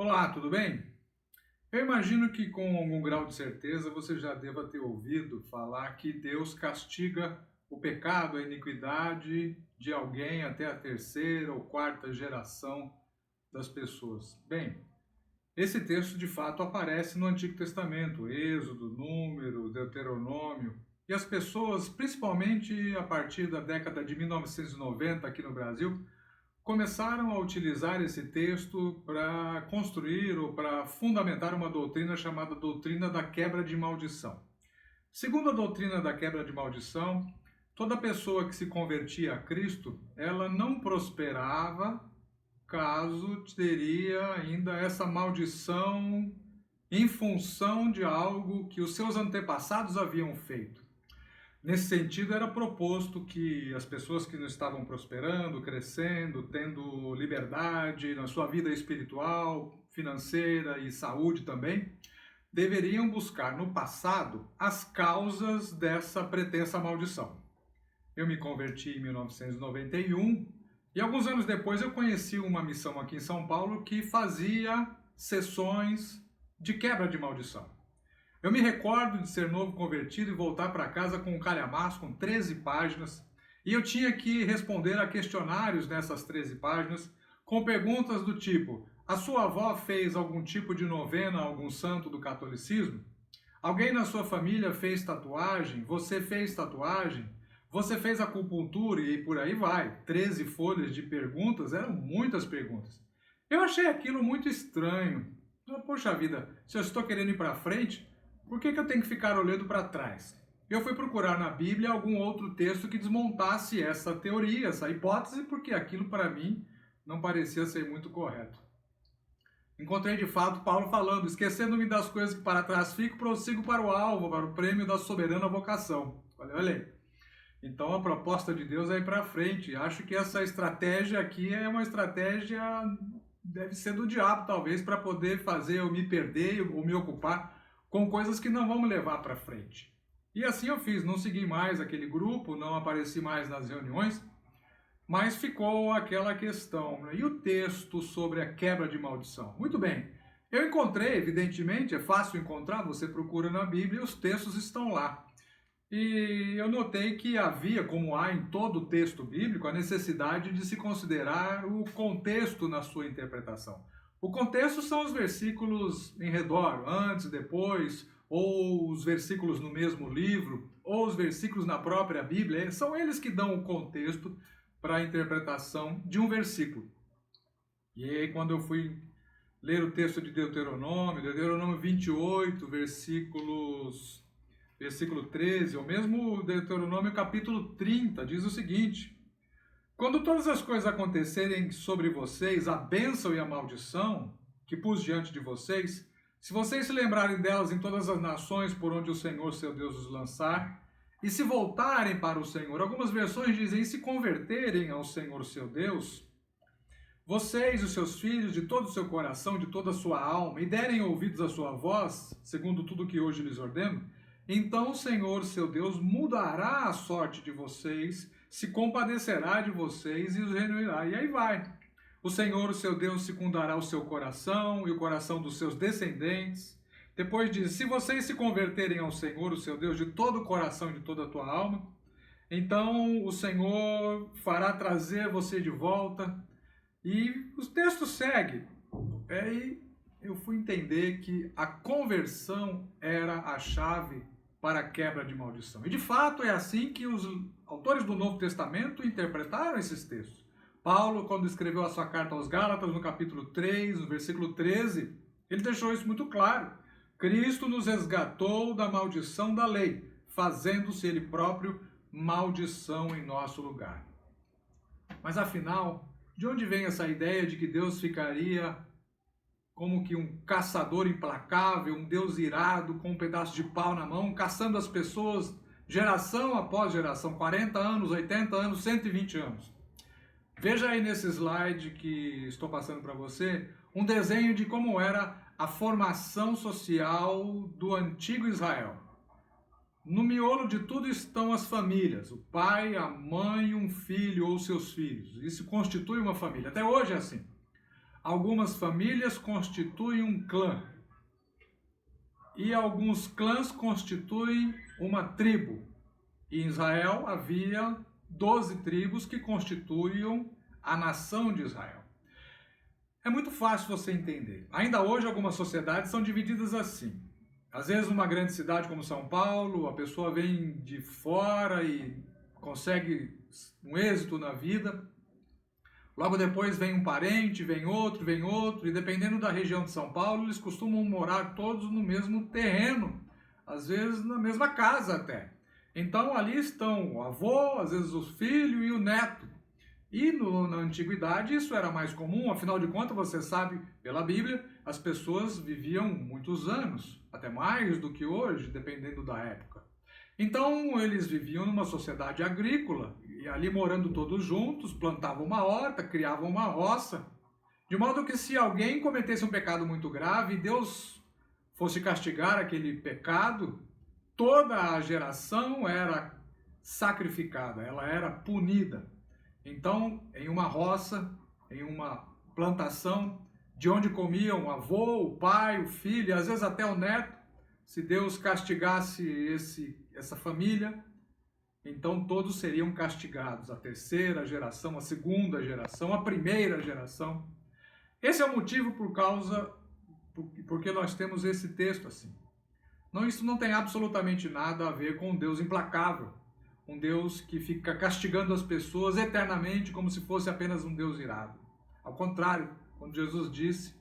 Olá, tudo bem? Eu imagino que com algum grau de certeza você já deva ter ouvido falar que Deus castiga o pecado, a iniquidade de alguém até a terceira ou quarta geração das pessoas. Bem, esse texto de fato aparece no Antigo Testamento, Êxodo, Número, Deuteronômio, e as pessoas, principalmente a partir da década de 1990 aqui no Brasil, começaram a utilizar esse texto para construir ou para fundamentar uma doutrina chamada doutrina da quebra de maldição. Segundo a doutrina da quebra de maldição, toda pessoa que se convertia a Cristo, ela não prosperava caso teria ainda essa maldição em função de algo que os seus antepassados haviam feito. Nesse sentido, era proposto que as pessoas que não estavam prosperando, crescendo, tendo liberdade na sua vida espiritual, financeira e saúde também, deveriam buscar no passado as causas dessa pretensa maldição. Eu me converti em 1991 e alguns anos depois eu conheci uma missão aqui em São Paulo que fazia sessões de quebra de maldição. Eu me recordo de ser novo convertido e voltar para casa com um calhamaço com 13 páginas, e eu tinha que responder a questionários nessas 13 páginas com perguntas do tipo: a sua avó fez algum tipo de novena a algum santo do catolicismo? Alguém na sua família fez tatuagem? Você fez tatuagem? Você fez acupuntura? E por aí vai. 13 folhas de perguntas, eram muitas perguntas. Eu achei aquilo muito estranho. Poxa vida, se eu estou querendo ir para frente, por que eu tenho que ficar olhando para trás? Eu fui procurar na Bíblia algum outro texto que desmontasse essa teoria, essa hipótese, porque aquilo para mim não parecia ser muito correto. Encontrei de fato Paulo falando: esquecendo-me das coisas que para trás fico, prossigo para o alvo, para o prêmio da soberana vocação. Olha aí. Então a proposta de Deus é ir para frente. Acho que essa estratégia aqui é uma estratégia, deve ser do diabo talvez, para poder fazer eu me perder ou me ocupar com coisas que não vão me levar para frente. E assim eu fiz, não segui mais aquele grupo, não apareci mais nas reuniões, mas ficou aquela questão, né? E o texto sobre a quebra de maldição? Muito bem, eu encontrei, evidentemente, é fácil encontrar, você procura na Bíblia e os textos estão lá. E eu notei que havia, como há em todo o texto bíblico, a necessidade de se considerar o contexto na sua interpretação. O contexto são os versículos em redor, antes, depois, ou os versículos no mesmo livro, ou os versículos na própria Bíblia. São eles que dão o contexto para a interpretação de um versículo. E aí, quando eu fui ler o texto de Deuteronômio 28, versículo 13, ou mesmo Deuteronômio capítulo 30, diz o seguinte: quando todas as coisas acontecerem sobre vocês, a bênção e a maldição que pus diante de vocês, se vocês se lembrarem delas em todas as nações por onde o Senhor seu Deus os lançar, e se voltarem para o Senhor, algumas versões dizem se converterem ao Senhor seu Deus, vocês, os seus filhos, de todo o seu coração, de toda a sua alma, e derem ouvidos à sua voz, segundo tudo que hoje lhes ordeno, então o Senhor seu Deus mudará a sorte de vocês, se compadecerá de vocês e os reunirá. E aí vai. O Senhor, o seu Deus, secundará o seu coração e o coração dos seus descendentes. Depois diz: se vocês se converterem ao Senhor, o seu Deus, de todo o coração e de toda a tua alma, então o Senhor fará trazer você de volta. E o texto segue. Aí eu fui entender que a conversão era a chave para a quebra de maldição. E de fato é assim que os autores do Novo Testamento interpretaram esses textos. Paulo, quando escreveu a sua carta aos Gálatas, no capítulo 3, no versículo 13, ele deixou isso muito claro. Cristo nos resgatou da maldição da lei, fazendo-se ele próprio maldição em nosso lugar. Mas afinal, de onde vem essa ideia de que Deus ficaria como que um caçador implacável, um Deus irado com um pedaço de pau na mão, caçando as pessoas geração após geração, 40 anos, 80 anos, 120 anos? Veja aí nesse slide que estou passando para você, um desenho de como era a formação social do antigo Israel. No miolo de tudo estão as famílias, o pai, a mãe, um filho ou seus filhos. Isso constitui uma família. Até hoje é assim. Algumas famílias constituem um clã. E alguns clãs constituem uma tribo. E em Israel havia 12 tribos que constituíam a nação de Israel. É muito fácil você entender. Ainda hoje algumas sociedades são divididas assim. Às vezes numa grande cidade como São Paulo, a pessoa vem de fora e consegue um êxito na vida. Logo depois vem um parente, vem outro, e dependendo da região de São Paulo, eles costumam morar todos no mesmo terreno, às vezes na mesma casa até. Então ali estão o avô, às vezes o filho e o neto. E na antiguidade isso era mais comum, afinal de contas você sabe pela Bíblia, as pessoas viviam muitos anos, até mais do que hoje, dependendo da época. Então eles viviam numa sociedade agrícola, e ali morando todos juntos, plantavam uma horta, criavam uma roça, de modo que se alguém cometesse um pecado muito grave e Deus fosse castigar aquele pecado, toda a geração era sacrificada, ela era punida. Então, em uma roça, em uma plantação, de onde comiam o avô, o pai, o filho, e às vezes até o neto, se Deus castigasse essa família, então todos seriam castigados, a terceira geração, a segunda geração, a primeira geração. Esse é o motivo porque nós temos esse texto assim. Não, isso não tem absolutamente nada a ver com um Deus implacável, um Deus que fica castigando as pessoas eternamente como se fosse apenas um Deus irado. Ao contrário, quando Jesus disse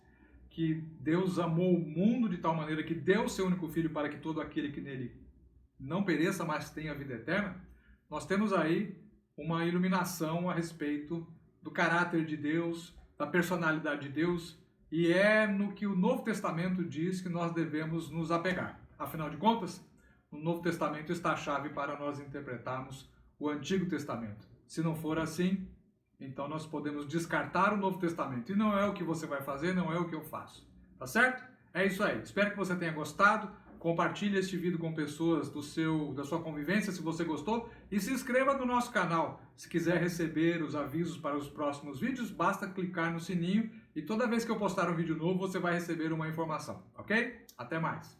que Deus amou o mundo de tal maneira que deu seu único filho para que todo aquele que nele não pereça, mas tenha vida eterna, nós temos aí uma iluminação a respeito do caráter de Deus, da personalidade de Deus, e é no que o Novo Testamento diz que nós devemos nos apegar. Afinal de contas, no Novo Testamento está a chave para nós interpretarmos o Antigo Testamento. Se não for assim, então nós podemos descartar o Novo Testamento. E não é o que você vai fazer, não é o que eu faço. Tá certo? É isso aí. Espero que você tenha gostado. Compartilhe este vídeo com pessoas da sua convivência, se você gostou. E se inscreva no nosso canal. Se quiser receber os avisos para os próximos vídeos, basta clicar no sininho. E toda vez que eu postar um vídeo novo, você vai receber uma informação. Ok? Até mais!